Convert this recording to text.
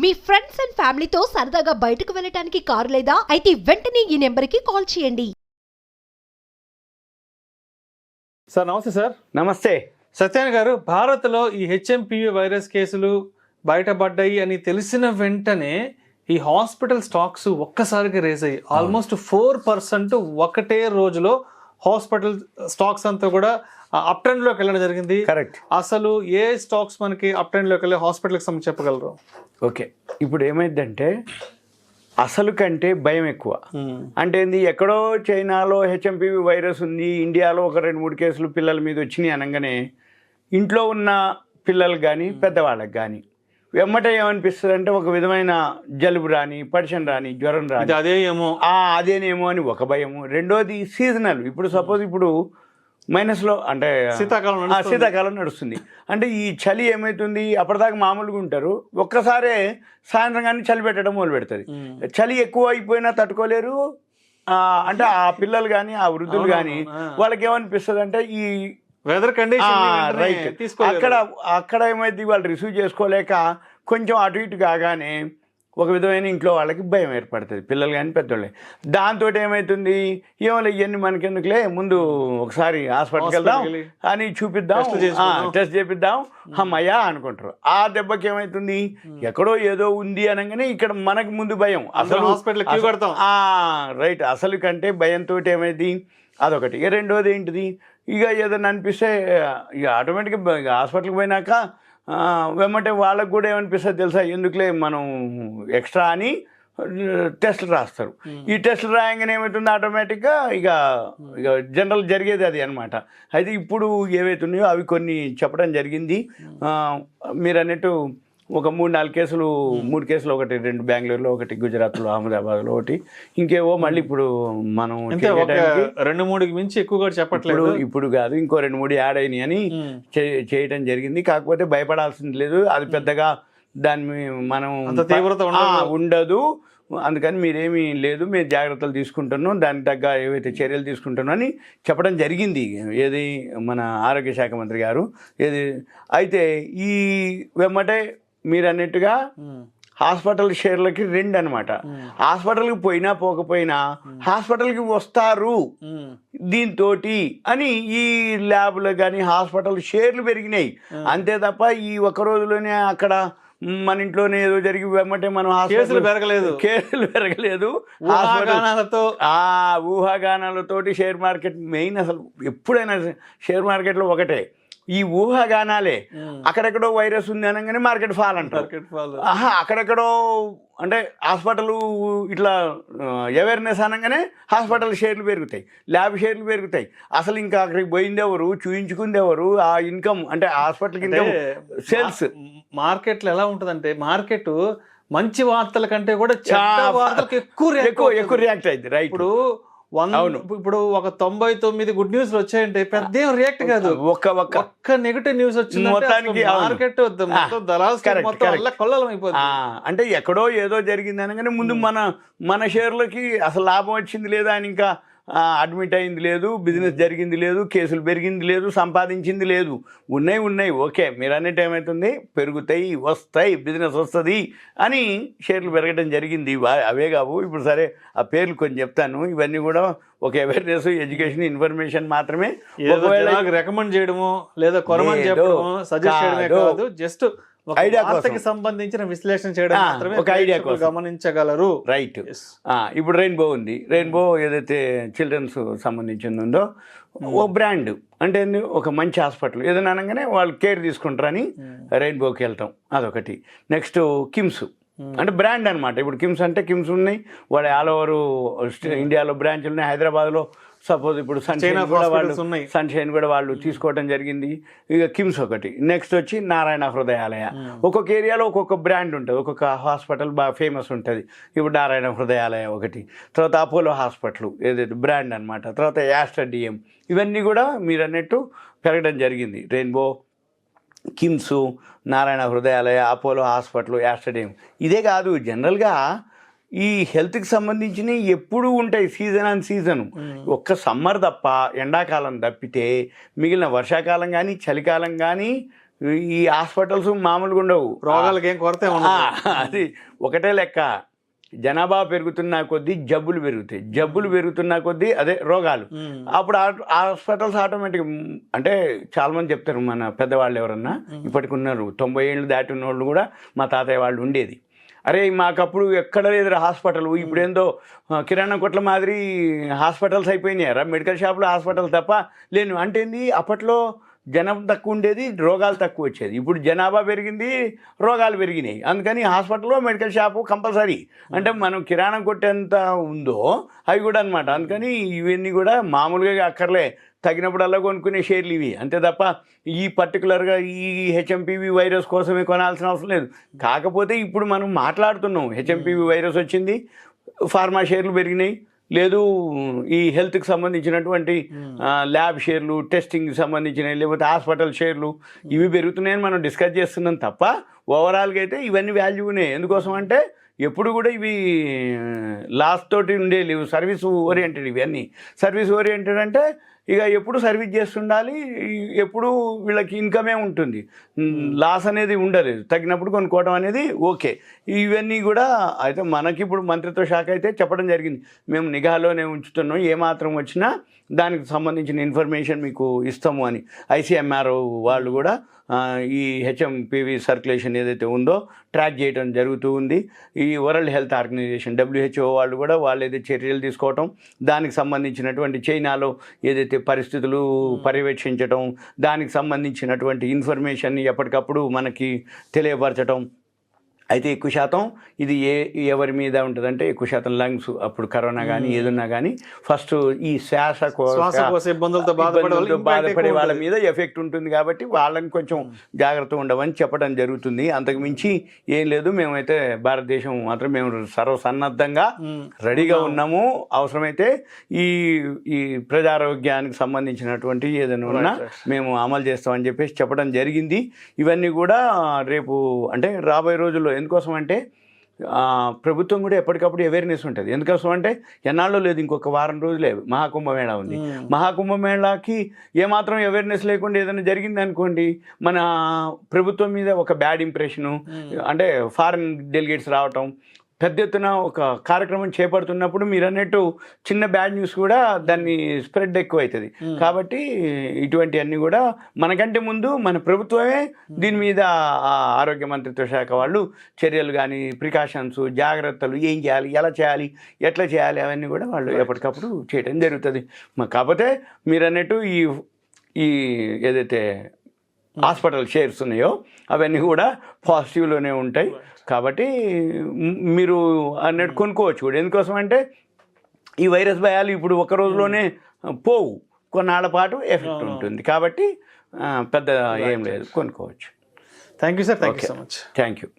Me friends and ఫ్యామిలీతో సరదాగా బయటకు వెళ్ళటానికి కారు లేదా అయితే వెంటనే ఈ నెంబర్కి కాల్ చేయండి. సార్ నమస్తే సార్. నమస్తే సత్యాన్ గారు, భారత్లో ఈ హెచ్ఎంపివి వైరస్ కేసులు బయటపడ్డాయి అని తెలిసిన వెంటనే ఈ హాస్పిటల్ స్టాక్స్ ఒక్కసారిగా రేజ్ అయ్యి ఆల్మోస్ట్ 4% ఒకటే రోజులో హాస్పిటల్ స్టాక్స్ అంతా కూడా అప్ ట్రెండ్ లోకి వెళ్ళడం జరిగింది. కరెక్ట్. అసలు ఏ స్టాక్స్ మనకి అప్ ట్రెండ్ లోకి వెళ్ళి హాస్పిటల్కి సంబంధించి చెప్పగలరు? ఓకే, ఇప్పుడు ఏమైందంటే అసలు కంటే భయం ఎక్కువ. అంటే ఏంది, ఎక్కడో చైనాలో హెచ్ఎంపివి వైరస్ ఉంది, ఇండియాలో ఒక 2-3 కేసులు పిల్లల మీద వచ్చినాయి అనగానే ఇంట్లో ఉన్న పిల్లలకు కానీ పెద్దవాళ్ళకి కానీ వెమ్మటే ఏమనిపిస్తుంది అంటే ఒక విధమైన జలుబు రాని, పడిషన్ రాని, జ్వరం రాని, అదేనేమో అని ఒక భయము. రెండోది సీజనల్. ఇప్పుడు సపోజ్ ఇప్పుడు మైనస్లో అంటే శీతాకాలం నడుస్తుంది అంటే ఈ చలి ఏమవుతుంది, అప్పటిదాకా మామూలుగా ఉంటారు, ఒక్కసారే సాయంత్రం కానీ చలి పెట్టడం మొదలు పెడుతుంది. చలి ఎక్కువ అయిపోయినా తట్టుకోలేరు. అంటే ఆ పిల్లలు కానీ ఆ వృద్ధులు కానీ వాళ్ళకి ఏమనిపిస్తుంది అంటే ఈ వెదర్ కండిషన్ రైట్ అక్కడ ఏమైంది, వాళ్ళు రిసీవ్ చేసుకోలేక కొంచెం అటు ఇటు కాగానే ఒక విధమైన ఇంట్లో వాళ్ళకి భయం ఏర్పడుతుంది, పిల్లలు కానీ పెద్దోళ్ళే. దాంతో ఏమవుతుంది, ఏమో ఇవన్నీ మనకెందుకులే, ముందు ఒకసారి హాస్పిటల్కి వెళ్దాం అని చూపిద్దాం, టెస్ట్ చేపిద్దాం, అమ్మయ్యా అనుకుంటారు. ఆ దెబ్బకి ఏమవుతుంది, ఎక్కడో ఏదో ఉంది అనగానే ఇక్కడ మనకు ముందు భయం, అసలు హాస్పిటల్ రైట్. అసలు కంటే భయంతో ఏమైంది అదొకటి. ఇక రెండోది ఏంటిది, ఇక ఏదైనా అనిపిస్తే ఇక ఆటోమేటిక్గా ఇక హాస్పిటల్కి పోయినాక వెమ్మటే వాళ్ళకు కూడా ఏమనిపిస్తుంది తెలుసా, ఎందుకులే మనం ఎక్స్ట్రా అని టెస్టులు రాస్తారు. ఈ టెస్టులు రాయంగానే ఏమవుతుంది, ఆటోమేటిక్గా ఇక జనరల్ జరిగేది అది అనమాట. అయితే ఇప్పుడు ఏవైతున్నాయో అవి కొన్ని చెప్పడం జరిగింది. మీరు అన్నట్టు ఒక 3-4 కేసులు, 3 కేసులు, ఒకటి 2 బెంగళూరులో, ఒకటి గుజరాత్లో, అహ్మదాబాద్లో, ఒకటి ఇంకేవో మళ్ళీ ఇప్పుడు మనం 2-3కి మించి ఎక్కువగా చెప్పట్లేదు. ఇప్పుడు కాదు, ఇంకో 2-3 యాడ్ అయినాయి అని చేయడం జరిగింది. కాకపోతే భయపడాల్సింది లేదు, అది పెద్దగా దాన్ని మనం తీవ్రత ఉండదు, అందుకని మీరేమీ లేదు, మీరు జాగ్రత్తలు తీసుకుంటున్నాం, దానికి తగ్గ ఏవైతే చర్యలు తీసుకుంటున్నాం అని చెప్పడం జరిగింది. ఏది మన ఆరోగ్య శాఖ మంత్రి గారు ఏది. అయితే ఈ వెమ్మటే మీరు అన్నట్టుగా హాస్పిటల్ షేర్లకి 2 అనమాట. హాస్పిటల్కి పోయినా పోకపోయినా హాస్పిటల్కి వస్తారు దీంతో అని ఈ ల్యాబ్లో కానీ హాస్పిటల్ షేర్లు పెరిగినాయి. అంతే తప్ప ఈ ఒక్క రోజులోనే అక్కడ మన ఇంట్లోనే ఏదో జరిగి వెమ్మటే మనం కేసులు పెరగలేదు. ఊహాగానాలతోటి షేర్ మార్కెట్ మెయిన్. అసలు ఎప్పుడైనా షేర్ మార్కెట్లో ఒకటే ఈ ఊహాగానాలే. అక్కడెక్కడో వైరస్ ఉంది అనగానే మార్కెట్ ఫాల్ అంటారు. అక్కడెక్కడో అంటే హాస్పిటల్ ఇట్లా అవేర్నెస్ అనగానే హాస్పిటల్ షేర్లు పెరుగుతాయి, ల్యాబ్ షేర్లు పెరుగుతాయి. అసలు ఇంకా అక్కడికి పోయింది ఎవరు, చూయించుకుంది ఎవరు, ఆ ఇన్కమ్ అంటే హాస్పిటల్కి ఇన్కమ్, సేల్స్. మార్కెట్లో ఎలా ఉంటుందంటే, మార్కెట్ మంచి వార్తల కంటే కూడా చాలా వార్తలకు ఎక్కువ రియాక్ట్ అయింది. రైట్. ఇప్పుడు ఒక 99 గుడ్ న్యూస్ వచ్చాయంటే పెద్ద ఏం రియాక్ట్ కాదు, ఒక్క నెగటివ్ న్యూస్ వచ్చింది మార్కెట్ కొల్లలం అయిపోతుంది. అంటే ఎక్కడో ఏదో జరిగింది అనగానే ముందు మన షేర్లకి అసలు లాభం వచ్చింది లేదా అని, ఇంకా అడ్మిట్ అయింది లేదు, బిజినెస్ జరిగింది లేదు, కేసులు పెరిగింది లేదు, సంపాదించింది లేదు. ఉన్నాయి ఓకే, మీరు అన్నట్టు ఏమవుతుంది, పెరుగుతాయి, వస్తాయి, బిజినెస్ వస్తుంది అని షేర్లు పెరగడం జరిగింది. అవే కావు. ఇప్పుడు సరే ఆ పేర్లు కొంచెం చెప్తాను. ఇవన్నీ కూడా ఒక అవేర్నెస్, ఎడ్యుకేషన్, ఇన్ఫర్మేషన్ మాత్రమే. రికమెండ్ చేయడమో లేదా కొరమని చెప్పడమో, సజెస్ట్ చేయడమే కాదు, జస్ట్ ఐడియాకి సంబంధించిన విశ్లేషణ చేయడం మాత్రమే, ఒక ఐడియా కోసం గమనించగలరు. రైట్. ఇప్పుడు రెయిన్బో ఉంది. రెయిన్బో ఏదైతే చిల్డ్రన్స్ సంబంధించింది ఉందో ఓ బ్రాండ్, అంటే ఒక మంచి హాస్పిటల్ ఏదైనా అనగానే వాళ్ళు కేర్ తీసుకుంటారని రెయిన్బోకి వెళ్తాం, అదొకటి. నెక్స్ట్ కిమ్స్ అంటే బ్రాండ్ అనమాట. ఇప్పుడు కిమ్స్ అంటే కిమ్స్ ఉన్నాయి, వాడు ఆల్ ఓవర్ ఇండియాలో బ్రాంచ్లు ఉన్నాయి. హైదరాబాద్లో సపోజ్ ఇప్పుడు సన్షైన్ కూడా వాళ్ళు తీసుకోవడం జరిగింది. ఇక కిమ్స్ ఒకటి. నెక్స్ట్ వచ్చి నారాయణ హృదయాలయ. ఒక్కొక్క ఏరియాలో ఒక్కొక్క బ్రాండ్ ఉంటుంది, ఒక్కొక్క హాస్పిటల్ బాగా ఫేమస్ ఉంటుంది. ఇప్పుడు నారాయణ హృదయాలయ ఒకటి. తర్వాత అపోలో హాస్పిటల్ ఏదైతే బ్రాండ్ అనమాట. తర్వాత యాస్టర్ డిఎం. ఇవన్నీ కూడా మీరు అన్నట్టు పెరగడం జరిగింది. Rainbow, KIMS, Narayana Hrudayalaya, Apollo hospital, aster DM. ఇదే కాదు, జనరల్గా ఈ హెల్త్కి సంబంధించినవి ఎప్పుడూ ఉంటాయి, సీజన్ అండ్ సీజను. ఒక్క సమ్మర్ తప్ప, ఎండాకాలం తప్పితే మిగిలిన వర్షాకాలం కానీ చలికాలం కానీ ఈ హాస్పిటల్స్ మామూలుగా ఉండవు, రోగాలకి ఏం కొరత అది ఒకటే లెక్క. జనాభా పెరుగుతున్న కొద్దీ జబ్బులు పెరుగుతాయి, జబ్బులు పెరుగుతున్న కొద్దీ అదే రోగాలు. అప్పుడు హాస్పిటల్స్ ఆటోమేటిక్, అంటే చాలామంది చెప్తారు మన పెద్దవాళ్ళు ఎవరన్నా ఇప్పటికి ఉన్నారు, 90 ఏళ్ళు దాటిన వాళ్ళు కూడా మా తాతయ్య వాళ్ళు ఉండేది, అరే మాకప్పుడు ఎక్కడ లేదు హాస్పిటల్, ఇప్పుడు ఏందో కిరాణా కొట్ల మాదిరి హాస్పిటల్స్ అయిపోయినాయరా, మెడికల్ షాపులు హాస్పిటల్ తప్ప లేను. అంటే ఏంది, అప్పట్లో జనం తక్కువ ఉండేది, రోగాలు తక్కువ వచ్చేది. ఇప్పుడు జనాభా పెరిగింది, రోగాలు పెరిగినాయి, అందుకని హాస్పిటల్లో మెడికల్ షాపు కంపల్సరీ. అంటే మనం కిరాణా కొట్టేంత ఉందో అవి కూడా అనమాట. అందుకని ఇవన్నీ కూడా మామూలుగా అక్కర్లే, తగినప్పుడల్లా కొనుక్కునే షేర్లు ఇవి అంతే తప్ప ఈ పర్టికులర్గా ఈ హెచ్ఎంపీవీ వైరస్ కోసమే కొనాల్సిన అవసరం లేదు. కాకపోతే ఇప్పుడు మనం మాట్లాడుతున్నాం, హెచ్ఎంపీవీ వైరస్ వచ్చింది, ఫార్మా షేర్లు పెరిగినాయి, లేదు ఈ హెల్త్కి సంబంధించినటువంటి ల్యాబ్ షేర్లు, టెస్టింగ్కి సంబంధించినవి, లేకపోతే హాస్పిటల్ షేర్లు ఇవి పెరుగుతున్నాయని మనం డిస్కస్ చేస్తున్నాం తప్ప ఓవరాల్గా అయితే ఇవన్నీ వాల్యూ ఉన్నాయి. ఎందుకోసం అంటే ఎప్పుడు కూడా ఇవి లాస్ తోటి ఉండే లేవు, సర్వీస్ ఓరియంటెడ్. ఇవన్నీ సర్వీస్ ఓరియంటెడ్ అంటే ఇక ఎప్పుడు సర్వీస్ చేస్తుండాలి, ఎప్పుడు వీళ్ళకి ఇన్కమే ఉంటుంది, లాస్ అనేది ఉండలేదు, తగినప్పుడు కొనుక్కోవడం అనేది ఓకే. ఇవన్నీ కూడా అయితే మనకి ఇప్పుడు మంత్రిత్వ శాఖ అయితే చెప్పడం జరిగింది, మేము నిఘాలోనే ఉంచుతున్నాం, ఏమాత్రం వచ్చినా దానికి సంబంధించిన ఇన్ఫర్మేషన్ మీకు ఇస్తాము అని. ఐసీఎంఆర్ వాళ్ళు కూడా ఈ హెచ్ఎంపీవీ సర్క్యులేషన్ ఏదైతే ఉందో ట్రాక్ చేయడం జరుగుతూ ఉంది. ఈ వరల్డ్ హెల్త్ ఆర్గనైజేషన్ WHO వాళ్ళు కూడా వాళ్ళు ఏదైతే చర్యలు తీసుకోవటం, దానికి సంబంధించినటువంటి చైనాలో ఏదైతే పరిస్థితులు పర్యవేక్షించడం, దానికి సంబంధించినటువంటి ఇన్ఫర్మేషన్ ఎప్పటికప్పుడు మనకి తెలియపరచడం. అయితే ఎక్కువ శాతం ఇది ఎవరి మీద ఉంటుందంటే ఎక్కువ శాతం లంగ్స్, అప్పుడు కరోనా కానీ ఏదన్నా కానీ ఫస్ట్ ఈ శ్వాసకోశ ఇబ్బందులతో బాధపడే వాళ్ళ మీద ఎఫెక్ట్ ఉంటుంది. కాబట్టి వాళ్ళని కొంచెం జాగ్రత్తగా ఉండమని చెప్పడం జరుగుతుంది. అంతకు మించి ఏం లేదు. మేమైతే భారతదేశం మాత్రం మేము సర్వసన్నద్ధంగా రెడీగా ఉన్నాము. అవసరమైతే ఈ ప్రజారోగ్యానికి సంబంధించినటువంటి ఏదైనా ఉన్నా మేము అమలు చేస్తామని చెప్పేసి చెప్పడం జరిగింది. ఇవన్నీ కూడా రేపు అంటే రాబోయే రోజుల్లో, ఎందుకోసం అంటే ప్రభుత్వం కూడా ఎప్పటికప్పుడు అవేర్నెస్ ఉంటుంది. ఎందుకోసం అంటే ఎన్నాళ్ళు లేదు, ఇంకొక వారం రోజులే మహాకుంభమేళా ఉంది. మహాకుంభమేళాకి ఏమాత్రం అవేర్నెస్ లేకుండా ఏదైనా జరిగింది అనుకోండి, మన ప్రభుత్వం మీద ఒక బ్యాడ్ ఇంప్రెషను, అంటే ఫారిన్ డెలిగేట్స్ రావటం, పెద్ద ఎత్తున ఒక కార్యక్రమం చేపడుతున్నప్పుడు మీరు అన్నట్టు చిన్న బ్యాడ్ న్యూస్ కూడా దాన్ని స్ప్రెడ్ ఎక్కువ అవుతుంది. కాబట్టి ఇటువంటివన్నీ కూడా మనకంటే ముందు మన ప్రభుత్వమే దీని మీద ఆరోగ్య మంత్రిత్వ శాఖ వాళ్ళు చర్యలు కానీ, ప్రికాషన్స్, జాగ్రత్తలు, ఏం చేయాలి, ఎలా చేయాలి, ఎట్లా చేయాలి, అవన్నీ కూడా వాళ్ళు ఎప్పటికప్పుడు చేయడం జరుగుతుంది. కాకపోతే మీరు అన్నట్టు ఈ ఏదైతే హాస్పిటల్ షేర్స్ ఉన్నాయో అవన్నీ కూడా పాజిటివ్లోనే ఉంటాయి. కాబట్టి మీరు అన్నట్టు కొనుక్కోవచ్చు కూడా. ఎందుకోసం అంటే ఈ వైరస్ భయాలు ఇప్పుడు ఒక రోజులోనే పోవు, కొన్నాళ్ళ పాటు ఎఫెక్ట్ ఉంటుంది. కాబట్టి పెద్ద ఏం లేదు, కొనుక్కోవచ్చు. Thank you sir, thank you so much. Thank you.